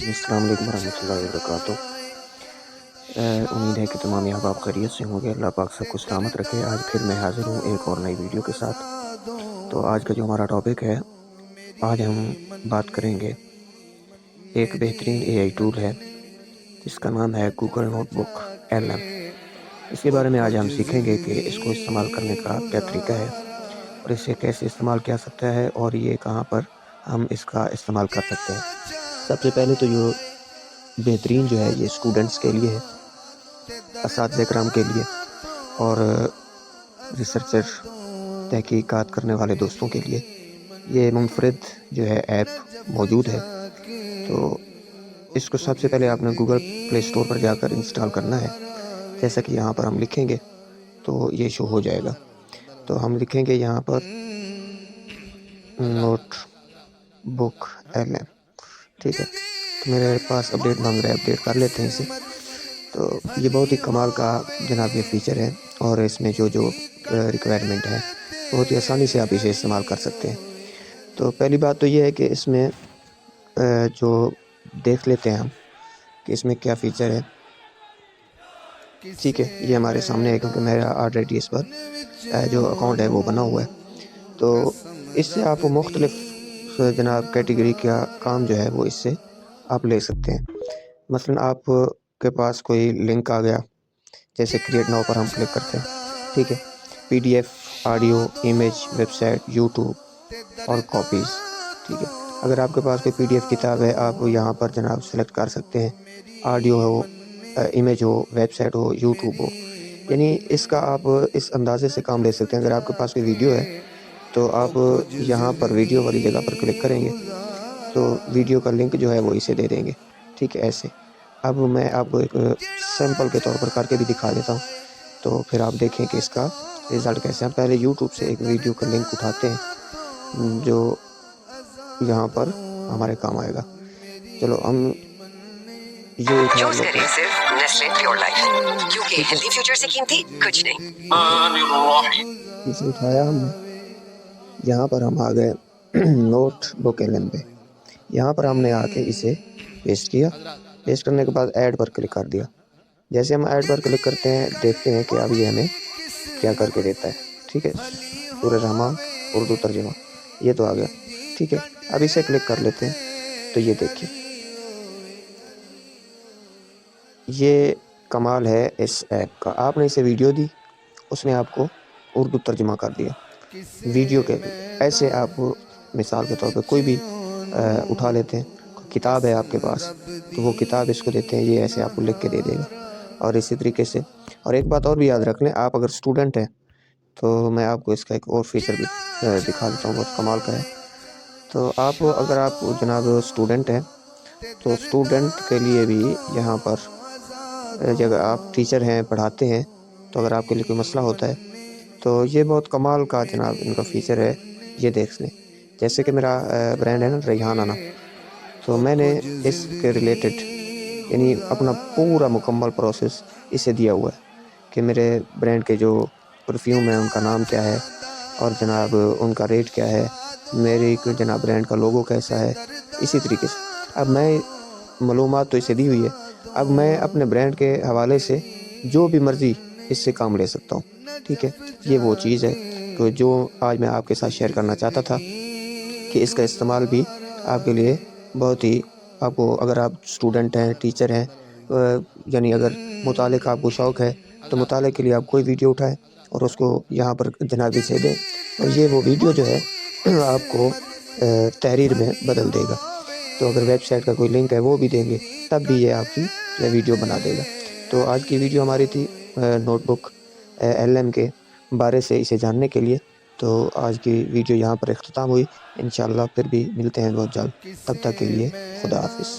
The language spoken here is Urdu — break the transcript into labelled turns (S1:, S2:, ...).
S1: السلام علیکم ورحمۃ اللہ وبرکاتہ۔ امید ہے کہ تمام احباب خیریت سے ہوں گے۔ اللہ پاک سب کو سلامت رکھے۔ آج پھر میں حاضر ہوں ایک اور نئی ویڈیو کے ساتھ۔ تو آج کا جو ہمارا ٹاپک ہے، آج ہم بات کریں گے ایک بہترین اے آئی ٹول ہے جس کا نام ہے گوگل نوٹ بک LM۔ اس کے بارے میں آج ہم سیکھیں گے کہ اس کو استعمال کرنے کا کیا طریقہ ہے اور اسے کیسے استعمال کیا سکتا ہے اور یہ کہاں پر ہم اس کا استعمال کر سکتے ہیں۔ سب سے پہلے تو جو بہترین جو ہے یہ اسٹوڈنٹس کے لیے ہے، اساتذہ کرام کے لیے اور ریسرچر تحقیقات کرنے والے دوستوں کے لیے یہ منفرد جو ہے ایپ موجود ہے۔ تو اس کو سب سے پہلے آپ نے گوگل پلے اسٹور پر جا کر انسٹال کرنا ہے۔ جیسا کہ یہاں پر ہم لکھیں گے تو یہ شو ہو جائے گا۔ تو ہم لکھیں گے یہاں پر نوٹ بک LM، ٹھیک ہے۔ تو میرے پاس اپڈیٹ مانگ رہا ہے، اپڈیٹ کر لیتے ہیں اسے۔ تو یہ بہت ہی کمال کا جناب یہ فیچر ہے اور اس میں جو ریکوائرمنٹ ہے بہت ہی آسانی سے آپ اسے استعمال کر سکتے ہیں۔ تو پہلی بات تو یہ ہے کہ اس میں جو دیکھ لیتے ہیں ہم کہ اس میں کیا فیچر ہے، ٹھیک ہے۔ یہ ہمارے سامنے ہے کیونکہ میرا آلریڈی اس پر جو اکاؤنٹ ہے وہ بنا ہوا ہے۔ تو اس سے آپ مختلف جناب کیٹیگری کا کام جو ہے وہ اس سے آپ لے سکتے ہیں۔ مثلا آپ کے پاس کوئی لنک آ گیا، جیسے کریٹ ناؤ پر ہم کلک کرتے ہیں، ٹھیک ہے۔ PDF، audio, image, website, YouTube اور کاپیز، ٹھیک ہے۔ اگر آپ کے پاس کوئی PDF کتاب ہے، آپ یہاں پر جناب سلیکٹ کر سکتے ہیں، آڈیو ہو، امیج ہو، ویب سائٹ ہو، یوٹیوب ہو، یعنی اس کا آپ اس اندازے سے کام لے سکتے ہیں۔ اگر آپ کے پاس کوئی ویڈیو ہے تو آپ یہاں پر ویڈیو والی جگہ پر کلک کریں گے تو ویڈیو کا لنک جو ہے وہ اسے دے دیں گے، ٹھیک ہے۔ ایسے اب میں آپ کو ایک سیمپل کے طور پر کر کے بھی دکھا دیتا ہوں، تو پھر آپ دیکھیں کہ اس کا رزلٹ کیسے ہے۔ پہلے یوٹیوب سے ایک ویڈیو کا لنک اٹھاتے ہیں جو یہاں پر ہمارے کام آئے گا۔ چلو ہم یہ اٹھا لیتے ہیں، اسے اٹھایا ہم نے۔ یہاں پر ہم آ گئے نوٹ بک LM پہ۔ یہاں پر ہم نے آ کے اسے پیسٹ کیا۔ پیسٹ کرنے کے بعد ایڈ پر کلک کر دیا۔ جیسے ہم ایڈ پر کلک کرتے ہیں دیکھتے ہیں کہ اب یہ ہمیں کیا کر کے دیتا ہے، ٹھیک ہے۔ سورہ رحمان اردو ترجمہ یہ تو آ گیا، ٹھیک ہے۔ اب اسے کلک کر لیتے ہیں تو یہ دیکھیے، یہ کمال ہے اس ایپ کا۔ آپ نے اسے ویڈیو دی، اس نے آپ کو اردو ترجمہ کر دیا ویڈیو کے۔ ایسے آپ مثال کے طور پہ کوئی بھی اٹھا لیتے ہیں، کتاب ہے آپ کے پاس تو وہ کتاب اس کو دیتے ہیں، یہ ایسے آپ کو لکھ کے دے دے گا۔ اور اسی طریقے سے اور ایک بات اور بھی یاد رکھ لیں، آپ اگر اسٹوڈنٹ ہیں تو میں آپ کو اس کا ایک اور فیچر بھی دکھا دیتا ہوں، بہت کمال کا ہے۔ تو اگر آپ جناب اسٹوڈنٹ ہیں تو اسٹوڈنٹ کے لیے بھی یہاں پر جگہ آپ ٹیچر ہیں، پڑھاتے ہیں، تو اگر آپ کے لیے کوئی مسئلہ ہوتا ہے تو یہ بہت کمال کا جناب ان کا فیچر ہے۔ یہ دیکھ لیں، جیسے کہ میرا برانڈ ہے نا ریحان انا، تو میں نے اس کے ریلیٹڈ یعنی اپنا پورا مکمل پروسیس اسے دیا ہوا ہے کہ میرے برانڈ کے جو پرفیوم ہیں ان کا نام کیا ہے اور جناب ان کا ریٹ کیا ہے، میری جناب برانڈ کا لوگو کیسا ہے۔ اسی طریقے سے اب میں معلومات تو اسے دی ہوئی ہے، اب میں اپنے برانڈ کے حوالے سے جو بھی مرضی اس سے کام لے سکتا ہوں، ٹھیک ہے۔ یہ وہ چیز ہے کہ جو آج میں آپ کے ساتھ شیئر کرنا چاہتا تھا کہ اس کا استعمال بھی آپ کے لیے بہت ہی، آپ کو اگر آپ اسٹوڈنٹ ہیں، ٹیچر ہیں، یعنی اگر مطالعے کا آپ کو شوق ہے تو مطالعے کے لیے آپ کوئی ویڈیو اٹھائیں اور اس کو یہاں پر جناب اسے دیں، اور یہ وہ ویڈیو جو ہے آپ کو تحریر میں بدل دے گا۔ تو اگر ویب سائٹ کا کوئی لنک ہے وہ بھی دیں گے تب بھی یہ آپ کی ویڈیو بنا دے گا۔ تو آج کی ویڈیو ہماری تھی نوٹ بک LM کے بارے سے اسے جاننے کے لیے۔ تو آج کی ویڈیو یہاں پر اختتام ہوئی، انشاءاللہ پھر بھی ملتے ہیں بہت جلد، تب تک کے لیے خدا حافظ۔